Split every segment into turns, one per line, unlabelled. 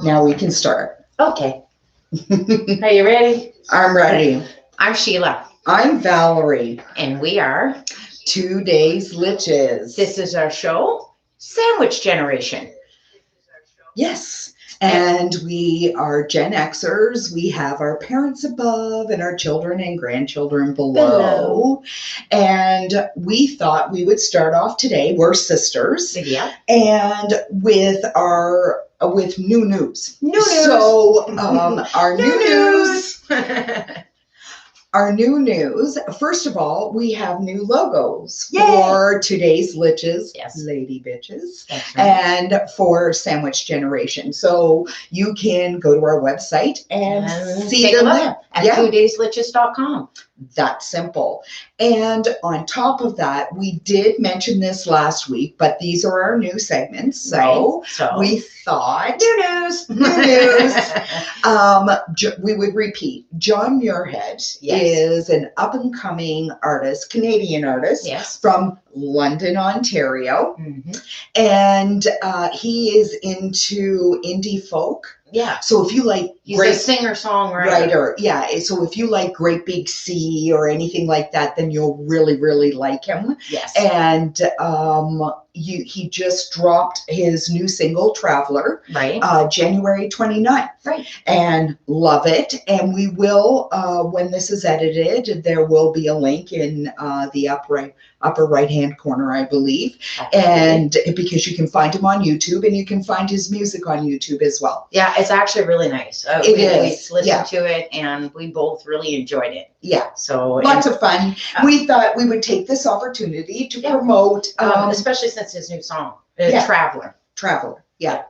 Now we can start.
Okay. Are you ready?
I'm ready.
I'm Sheila.
I'm Valerie.
And we are
2 Days Litches.
This is our show, Sandwich Generation.
Yes. And we are Gen Xers. We have our parents above and our children and grandchildren below. And we thought we would start off today. We're sisters.
Yeah.
And with new news.
So
our new news. Our new news, first of all, we have new logos. Yay! For today's Litches,
yes.
Lady Bitches,
right.
And for Sandwich Generation. So you can go to our website and see them there.
At 2daysliches.com.
That's simple. And on top of that, we did mention this last week, but these are our new segments. So we thought
new news.
We would repeat. John Muirhead is an up-and-coming artist, Canadian artist, from London, Ontario. Mm-hmm. And he is into indie folk.
Yeah.
So if you like,
he's a singer-songwriter.
Yeah. So if you like Great Big Sea or anything like that, then you'll really, really like him.
Yes.
And he just dropped his new single, Traveler, January 29th.
Right.
And love it. And we will, when this is edited, there will be a link in the upper right-hand corner, I believe. And because you can find him on YouTube and you can find his music on YouTube as well.
Yeah, it's actually really nice.
We
listened to it and we both really enjoyed it.
Yeah.
So
lots of fun. We thought we would take this opportunity to promote.
Especially since his new song, Traveler.
Yeah.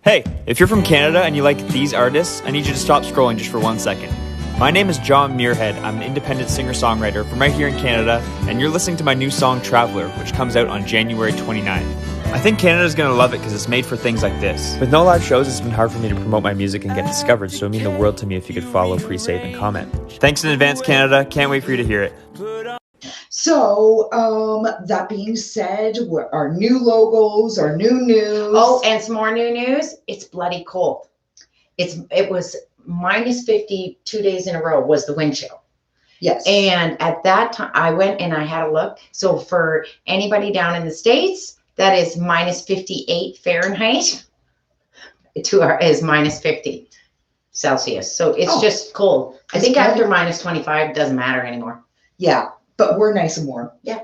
Hey, if you're from Canada and you like these artists, I need you to stop scrolling just for 1 second. My name is John Muirhead. I'm an independent singer-songwriter from right here in Canada, and you're listening to my new song, Traveler, which comes out on January 29th. I think Canada's going to love it because it's made for things like this. With no live shows, it's been hard for me to promote my music and get discovered, so it would mean the world to me if you could follow, pre-save, and comment. Thanks in advance, Canada. Can't wait for you to hear it.
So, that being said, our new logos, our new news.
Oh, and some more new news. It's bloody cold. It was minus 50 2 days in a row was the wind chill.
Yes.
And at that time, I went and I had a look. So for anybody down in the States, that is minus 58 Fahrenheit is minus 50 Celsius. So it's just cold. I think after minus 25, it doesn't matter anymore.
Yeah. But we're nice and warm.
Yeah.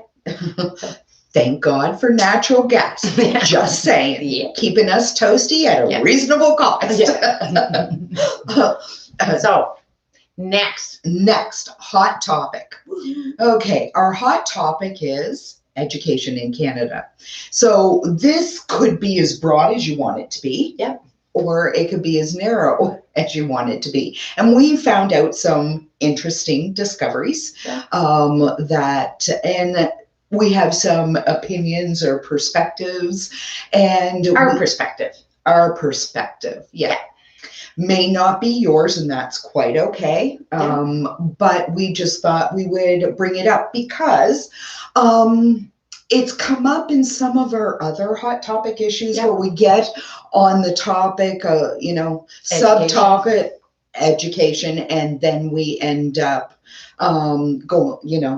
Thank God for natural gas. Just saying.
Yeah.
Keeping us toasty at a reasonable cost.
Yeah. So, next hot topic.
Okay. Our hot topic is education in Canada. So this could be as broad as you want it to be.
Yeah. Or
it could be as narrow as you want it to be. And we found out some interesting discoveries and we have some opinions or perspectives. And
our perspective,
yeah. May not be yours, and that's quite okay. But we just thought we would bring it up because it's come up in some of our other hot topic issues where we get on the topic, subtopic education, and then we end up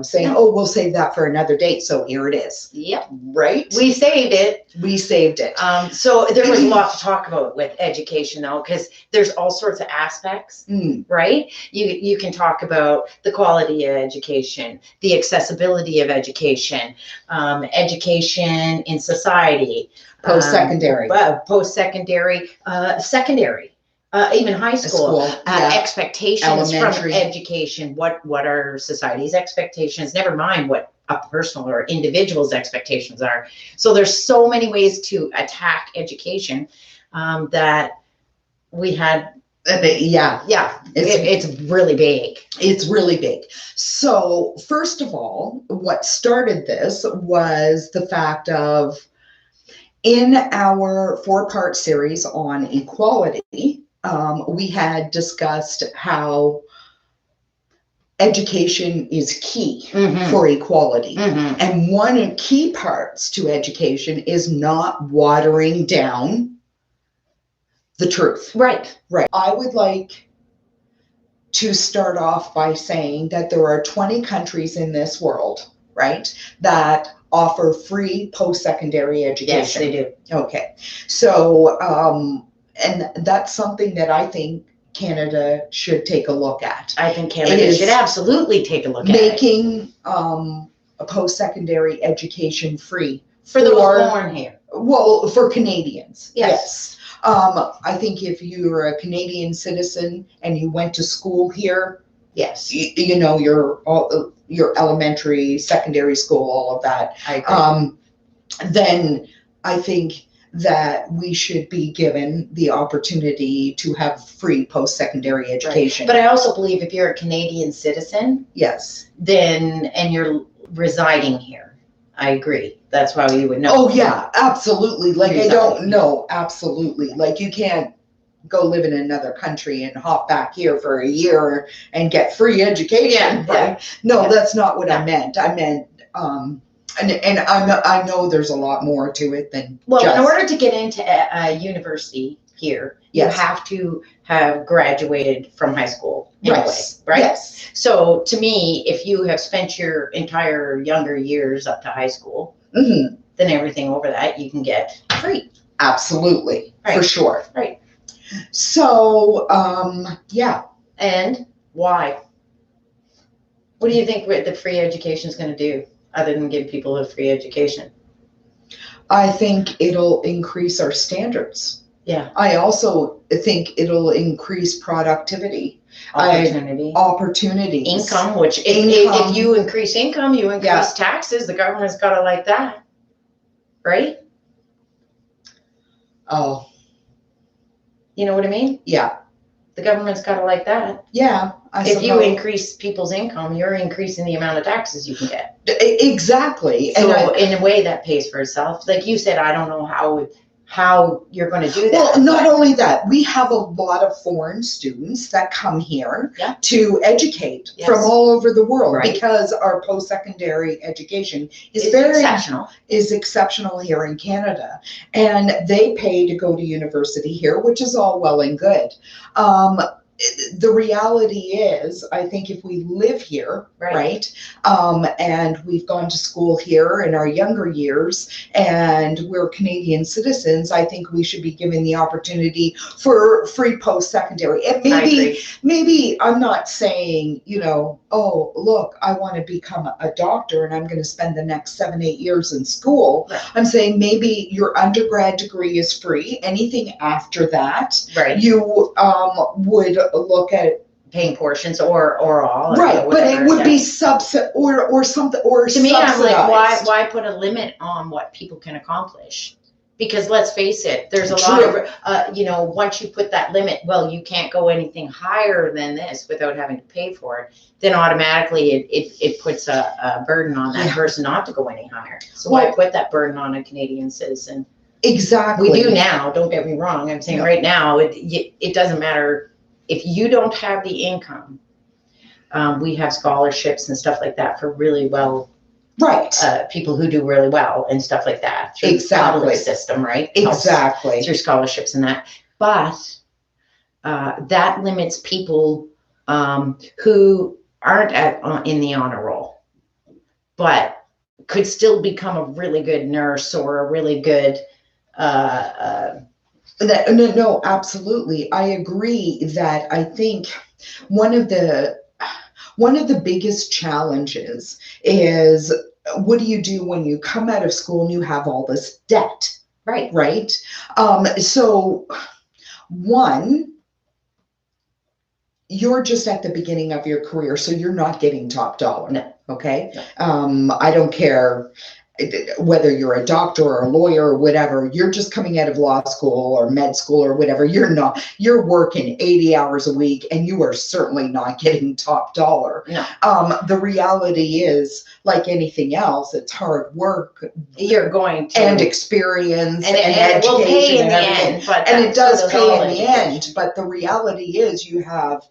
saying, we'll save that for another date. So here it is.
Yep.
Right?
We saved it.
So
there was a lot to talk about with education, though, because there's all sorts of aspects, right? You can talk about the quality of education, the accessibility of education, education in society,
post-secondary,
secondary. Even high school, expectations from education. What are society's expectations? Never mind what a personal or individual's expectations are. So there's so many ways to attack education that we had. It's really big.
It's really big. So first of all, what started this was the fact of, in our 4-part series on equality, we had discussed how education is key for equality. And one of the key parts to education is not watering down the truth.
Right.
Right. I would like to start off by saying that there are 20 countries in this world, right, that offer free post-secondary education.
Yes, they do.
Okay. So, and that's something that I think Canada should take a look at.
I think Canada should absolutely take a look at
making a post-secondary education free
for those born here.
Well, for Canadians.
Yes.
I think if you're a Canadian citizen and you went to school here,
yes,
you know, your elementary, secondary school, all of that.
I agree.
Then I think that we should be given the opportunity to have free post-secondary education.
Right. But I also believe if you're a Canadian citizen,
yes,
then and you're residing here, I agree. That's why you would know.
Oh yeah, absolutely. Like I don't know, absolutely. Like you can't go live in another country and hop back here for a year and get free education.
Yeah,
right?
Yeah.
No, that's not what I meant. I meant and I know there's a lot more to it than
in order to get into a university here, you have to have graduated from high school anyway, right?
Yes.
So to me, if you have spent your entire younger years up to high school, then everything over that you can get free.
Absolutely, for sure.
Right.
So, yeah.
And why? What do you think the free education is going to do other than give people a free education?
I think it'll increase our standards.
Yeah.
I also think it'll increase productivity. Opportunities.
Income, which if you increase income, you increase taxes. The government's got to like that. Right?
Oh.
You know what I mean?
Yeah.
The government's got to like that.
Yeah.
If you increase people's income, you're increasing the amount of taxes you can get.
Exactly.
So in a way that pays for itself. Like you said, I don't know how you're going to do that.
Well, not only that, we have a lot of foreign students that come here to educate from all over the world because our post-secondary education is exceptional here in Canada, and they pay to go to university here, which is all well and good. The reality is, I think if we live here, and we've gone to school here in our younger years and we're Canadian citizens, I think we should be given the opportunity for free post-secondary. And maybe I'm not saying, you know, oh, look, I want to become a doctor and I'm going to spend the next 7-8 years in school.
Right.
I'm saying maybe your undergrad degree is free. Anything after that, you would look at
paying portions or all,
but it would be or something, or
to me, I'm like, why put a limit on what people can accomplish? Because let's face it, there's a lot of once you put that limit, well, you can't go anything higher than this without having to pay for it, then automatically it puts a burden on that person not to go any higher. So why put that burden on a Canadian citizen?
Exactly.
We do now, don't get me wrong. I'm saying right now, it doesn't matter. If you don't have the income, we have scholarships and stuff like that for really well, people who do really well and stuff like that through the public system, right?
Exactly.
Through scholarships and that. But that limits people who aren't in the honor roll, but could still become a really good nurse or a really good
No, absolutely. I agree that I think one of the biggest challenges is, what do you do when you come out of school and you have all this debt? Right. So one, you're just at the beginning of your career, so you're not getting top dollar.
No.
Okay. No. I don't care whether you're a doctor or a lawyer or whatever, you're just coming out of law school or med school or whatever. You're working 80 hours a week and you are certainly not getting top dollar.
No.
The reality is, like anything else, it's hard work.
You're going to.
And experience and
education. It will pay in the
end. And it does pay in the end. But the reality is you have,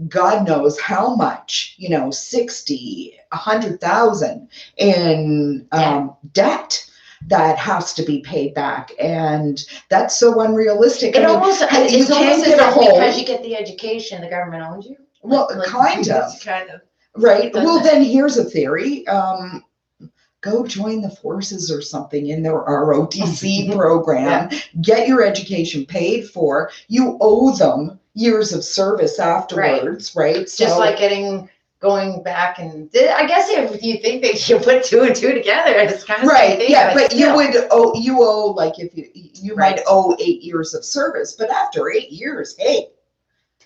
God knows how much, 60, 100,000 in debt. that has to be paid back, and that's so unrealistic.
It's almost as though because you get the education, the government owns you.
Well, kind of. Right. Well, then here's a theory. Go join the forces or something in their ROTC program. Yeah. Get your education paid for. You owe them years of service afterwards, right?
Just like going back, and I guess if you think that you put 2 and 2 together, it's kind of
right.
Thing,
yeah, but you owe like if you might owe 8 years of service, but after 8 years, hey.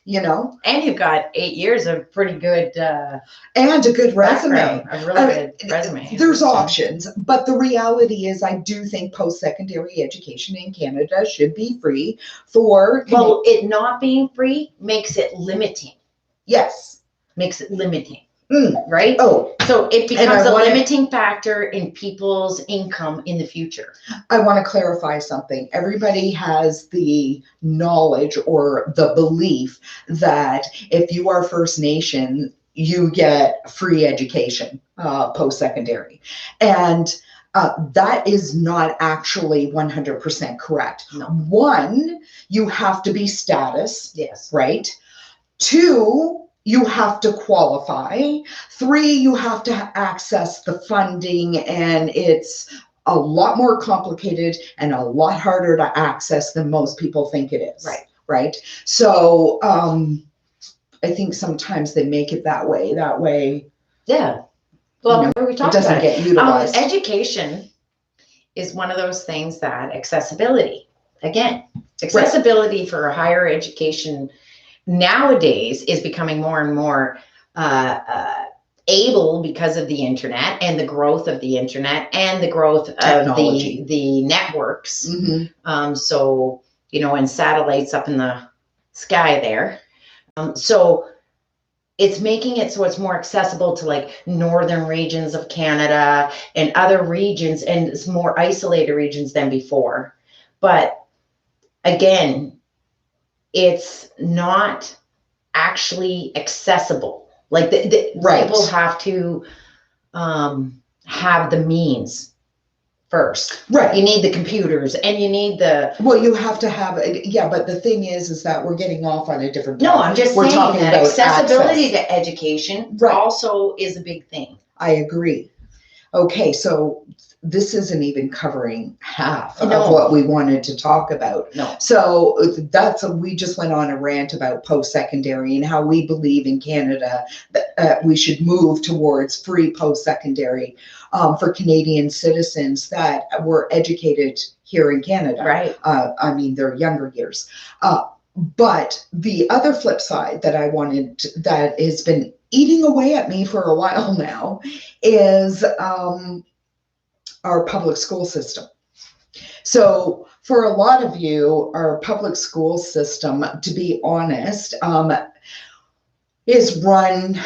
And you've got 8 years of pretty good
and a good resume,
a really good resume.
There's options, but the reality is, I do think post-secondary education in Canada should be free for.
Well, it not being free makes it limiting.
Yes,
makes it limiting. Right?
Oh,
so it becomes a limiting factor in people's income in the future.
I want to clarify something. Everybody has the knowledge or the belief that if you are First Nation, you get free education post-secondary. And that is not actually 100% correct.
No.
1, you have to be status.
Yes.
Right? 2, you have to qualify. 3, you have to access the funding, and it's a lot more complicated and a lot harder to access than most people think it is.
Right.
Right. So I think sometimes they make it that way.
Yeah. Well, we talked
it doesn't
about
get utilized.
Education is one of those things that accessibility for higher education nowadays is becoming more and more able because of the internet and the growth of the internet and the growth
technology
of the networks. So, and satellites up in the sky there. So it's making it so it's more accessible to like northern regions of Canada and other regions, and it's more isolated regions than before. But again, it's not actually accessible. Like people have to have the means first.
Right.
You need the computers and you need
you have to have but the thing is that we're getting off on a different
topic. No, I'm just saying that accessibility to education
right.
also is a big thing.
I agree. Okay, so this isn't even covering half of what we wanted to talk about.
No.
So we just went on a rant about post-secondary and how we believe in Canada that we should move towards free post-secondary for Canadian citizens that were educated here in Canada.
Right.
I mean, their younger years. But the other flip side that that has been eating away at me for a while now is our public school system. So for a lot of you, our public school system, to be honest, is run,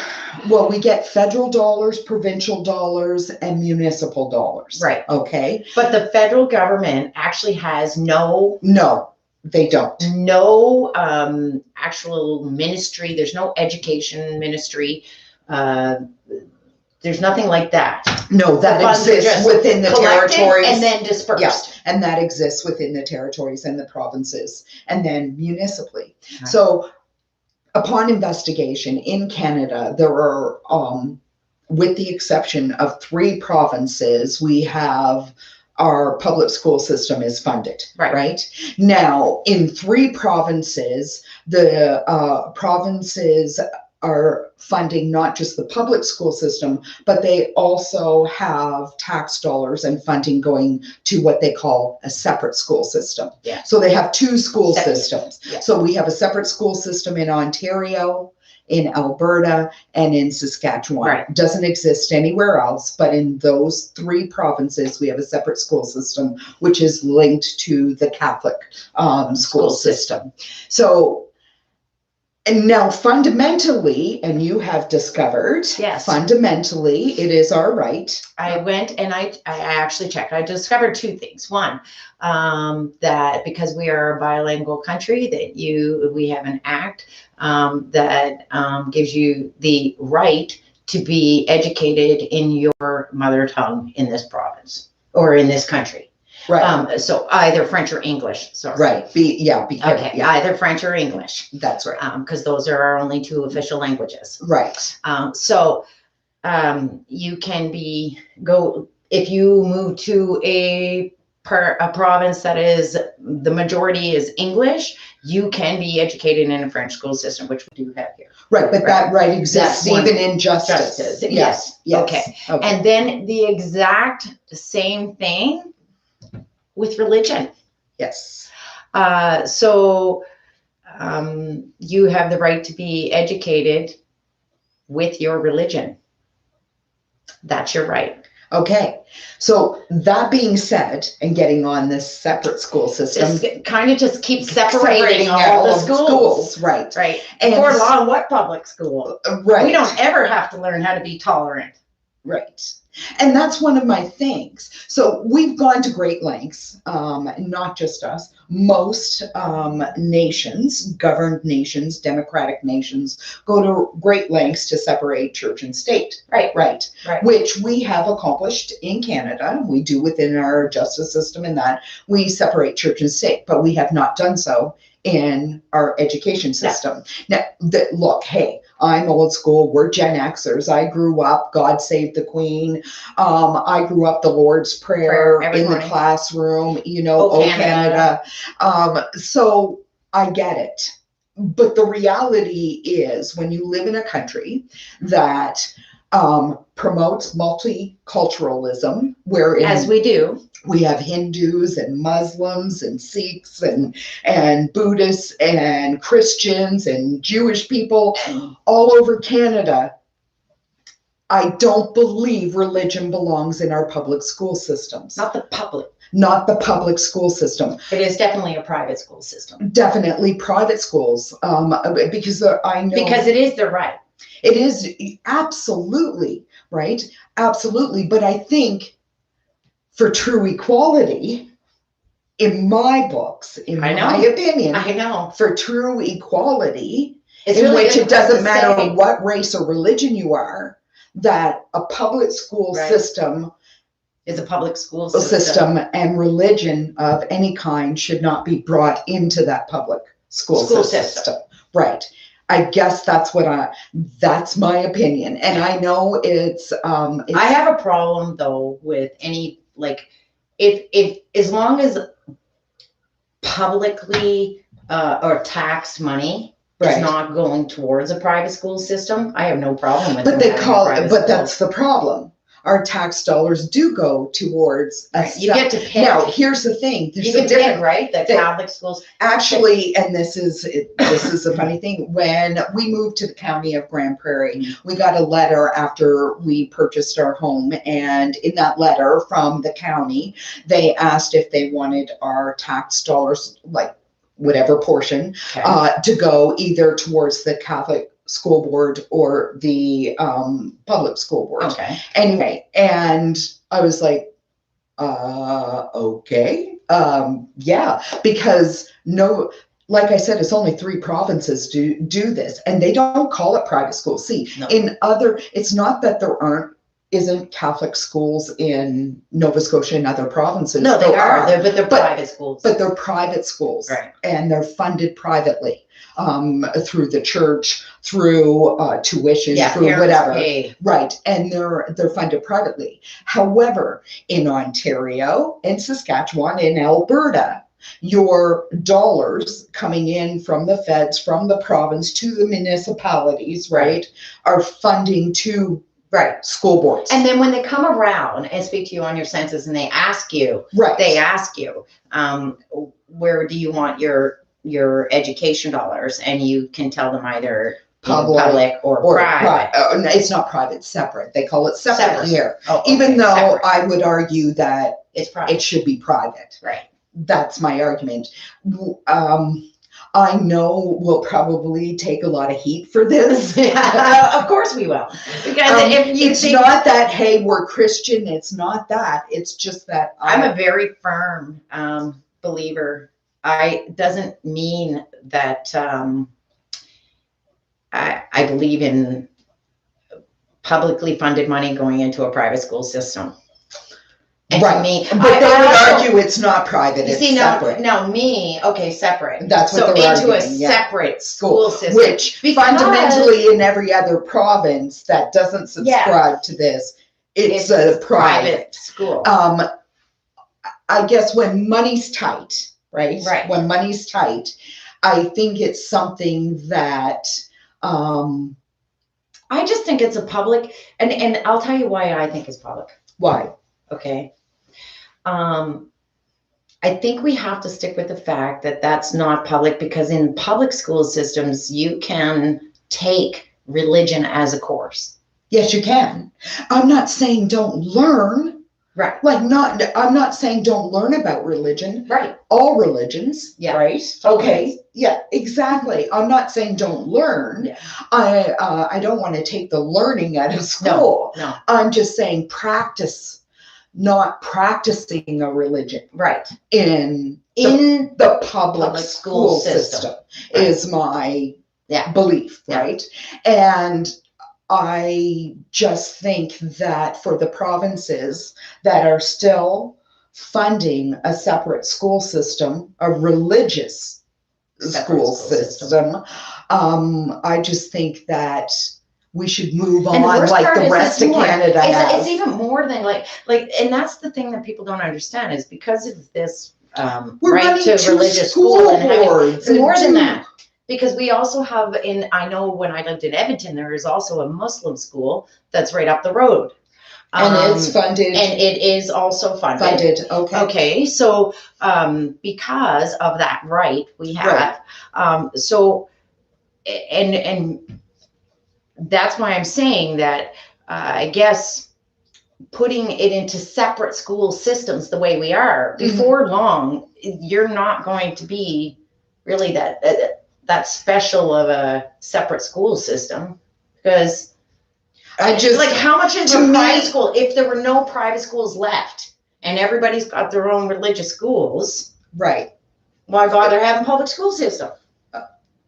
we get federal dollars, provincial dollars, and municipal dollars.
Right.
Okay.
But the federal government actually has no,
they don't.
No actual ministry. There's no education ministry. There's nothing like that.
No, that exists within the territories.
And then dispersed.
Yeah, and that exists within the territories and the provinces, and then municipally.
Right.
So upon investigation in Canada, there are, with the exception of 3 provinces, we have our public school system is funded, right? Now, in 3 provinces, the provinces are funding not just the public school system, but they also have tax dollars and funding going to what they call a separate school system.
Yeah.
So they have 2 school systems.
Yeah.
So we have a separate school system in Ontario, in Alberta, and in Saskatchewan.
Right.
Doesn't exist anywhere else, but in those 3 provinces, we have a separate school system, which is linked to the Catholic school system. So, and now fundamentally, and you have discovered, fundamentally, it is our right.
I went and I actually checked. I discovered 2 things. One, that because we are a bilingual country, that we have an act that gives you the right to be educated in your mother tongue in this province. or in this country.
Right.
So either French or English. Sorry.
Right. Be careful.
Okay.
Yeah.
Either French or English.
That's right.
Because those are our only two official languages.
Right.
So you can if you move to a province that is the majority is English, you can be educated in a French school system, which we do have here.
Right, but that right exists even in justice.
Yes.
Yes.
Okay. And then the exact same thing with religion.
Yes.
So you have the right to be educated with your religion. That's your right.
Okay. So that being said, and getting on this separate school system,
just keep separating all the schools.
Right.
Right. And for long, what public school?
Right.
We don't ever have to learn how to be tolerant.
Right. And that's one of my things. So we've gone to great lengths, not just us, most nations, governed nations, democratic nations, go to great lengths to separate church and state.
Right.
Right. Which we have accomplished in Canada. We do within our justice system in that we separate church and state, but we have not done so in our education system. Now, look, hey, I'm old school. We're Gen Xers. I grew up, God Save the Queen. I grew up the Lord's Prayer in the classroom, Oh Canada. So I get it. But the reality is when you live in a country that promotes multiculturalism, wherein
as we do,
we have Hindus and Muslims and Sikhs and Buddhists and Christians and Jewish people all over Canada. I don't believe religion belongs in our public school systems.
Not the public
school system.
It is definitely a private school system.
Definitely private schools. Because I know.
Because it is their right.
It is absolutely right. Absolutely. But I think for true equality, in my books, in my opinion, for true equality, in which it doesn't matter what race or religion you are, that a public school system
is a public school system,
and religion of any kind should not be brought into that public school system. Right. I guess that's my opinion. And I know it's
I have a problem though with any, if as long as publicly or taxed money is not going towards a private school system, I have no problem with it.
But they call it, but that's the problem. Our tax dollars do go towards
you get to pick.
Now, here's the thing.
You can pick, right? The Catholic schools.
Actually, and this is a funny thing. When we moved to the county of Grand Prairie, we got a letter after we purchased our home. And in that letter from the county, they asked if they wanted our tax dollars, like whatever portion, to go either towards the Catholic school board or the public school board.
Okay.
Anyway, and I was like, okay. Yeah, because like I said, it's only 3 provinces do this, and they don't call it private school. See, it's not that there isn't Catholic schools in Nova Scotia and other provinces.
No, they are. But they're private schools.
But they're private schools.
Right.
And they're funded privately through the church, through tuition, through whatever.
Pay.
Right. And they're funded privately. However, in Ontario, in Saskatchewan, in Alberta, your dollars coming in from the feds, from the province to the municipalities, right, are funding to school boards.
And then when they come around and speak to you on your census and they ask you, where do you want your education dollars? And you can tell them either public or private.
It's not private, separate. They call it separate here. Even though I would argue that it should be private.
Right.
That's my argument. I know we'll probably take a lot of heat for this.
Of course we will. Because
it's not that, hey, we're Christian. It's not that. It's just that
I'm a very firm believer. Doesn't mean that I believe in publicly funded money going into a private school system. And
right.
To me,
but they would argue it's not private, it's separate.
Separate.
That's what they're
into
arguing,
a separate school system.
Which fundamentally in every other province that doesn't subscribe to this, it's a private
school.
I guess when money's tight, right?
Right.
When money's tight, I think it's something that
I just think it's a public, and I'll tell you why I think it's public.
Why?
Okay. I think we have to stick with the fact that that's not public, because in public school systems, you can take religion as a course.
Yes, you can. I'm not saying don't learn.
Right.
I'm not saying don't learn about religion.
Right.
All religions.
Yeah.
Right. Okay. Yeah, exactly. I'm not saying don't learn.
Yeah.
I don't want to take the learning out of school.
No.
I'm just saying practice. Not practicing a religion,
right?
In the public school system
right.
is my belief, right? And I just think that for the provinces that are still funding a separate school system, a religious school system, I just think that we should move on like the rest of Canada has.
It's even more than like, and that's the thing that people don't understand is because of this right to religious school and it's more than that. Because we also have I know when I lived in Edmonton, there is also a Muslim school that's right up the road.
And it's funded.
And it is also funded.
Okay.
Okay. So because of that right we have, so and that's why I'm saying that I guess putting it into separate school systems the way we are, before long, you're not going to be really that special of a separate school system, because I just like how much is a private school if there were no private schools left and everybody's got their own religious schools,
right?
Why bother having public school system?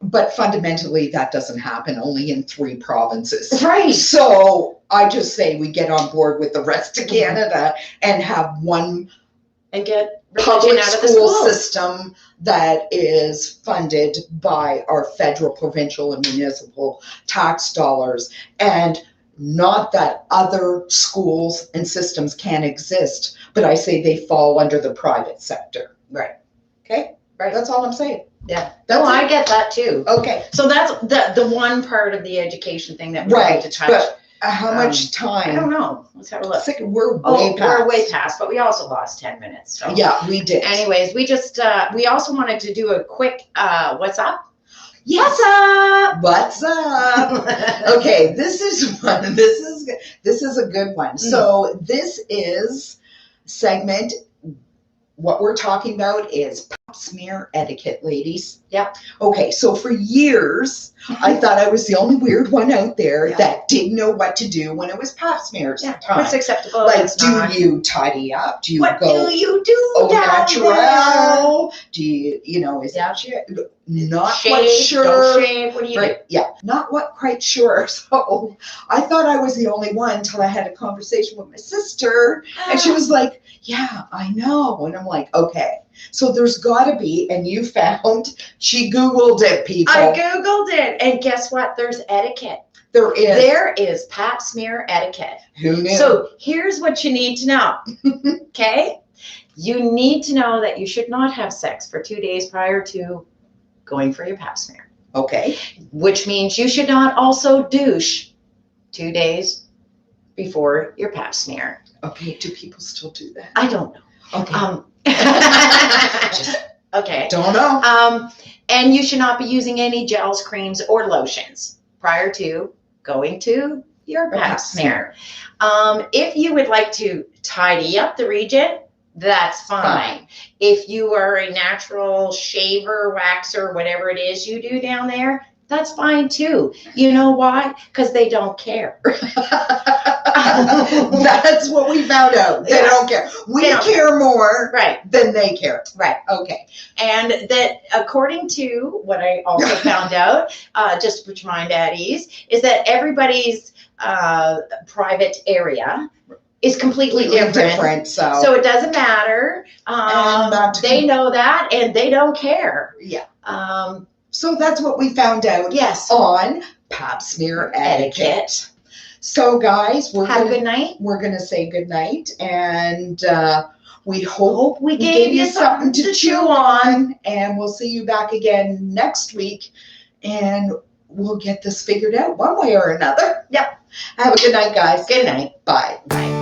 But fundamentally, that doesn't happen only in 3 provinces.
Right.
So I just say we get on board with the rest of Canada and have one
and get
public school system that is funded by our federal, provincial, and municipal tax dollars. And not that other schools and systems can't exist, but I say they fall under the private sector.
Right.
Okay? Right. That's all I'm saying.
Yeah. I get that too.
Okay.
So that's the one part of the education thing that we're going to touch.
But how much time?
I don't know. Let's have a look.
We're way past,
but we also lost 10 minutes. So.
Yeah, we did.
Anyways, we just, we also wanted to do a quick, what's up?
Yes. What's up? Okay, this is one. This is a good one. So this is segment. What we're talking about is pap smear etiquette, ladies.
Yeah.
Okay, so for years, I thought I was the only weird one out there that didn't know what to do when it was pap smears time.
What's acceptable?
Like, do you tidy up? Do you
what
go
do you do
au
down
naturel? Do you, is that not
shave,
quite sure?
Don't shave. What do you do?
Yeah, not quite sure. So I thought I was the only one until I had a conversation with my sister, and she was like, "Yeah, I know," and I'm like, "Okay." So there's got to be, and you found, she Googled it, people.
I Googled it, and guess what? There's etiquette. There is pap smear etiquette.
Who knew?
So here's what you need to know. Okay? You need to know that you should not have sex for 2 days prior to going for your pap smear.
Okay.
Which means you should not also douche 2 days before your pap smear.
Okay. Do people still do that?
I don't know.
Okay.
Okay.
Don't know.
And you should not be using any gels, creams, or lotions prior to going to your pap smear. If you would like to tidy up the region, that's fine. If you are a natural shaver, waxer, whatever it is you do down there, that's fine too. You know why? Because they don't care.
That's what we found out. They don't care. We care more than they care.
Right.
Okay.
And that according to what I also found out, just to put your mind at ease, is that everybody's private area is completely different. So it doesn't matter. They know that and they don't care.
Yeah. So that's what we found out.
Yes.
On Pap Smear Etiquette. So guys,
have a good night.
We're gonna say good night, and we hope
we gave you something to chew on.
And we'll see you back again next week, and we'll get this figured out one way or another.
Yep.
Have a good night, guys.
Good night.
Bye.
Bye.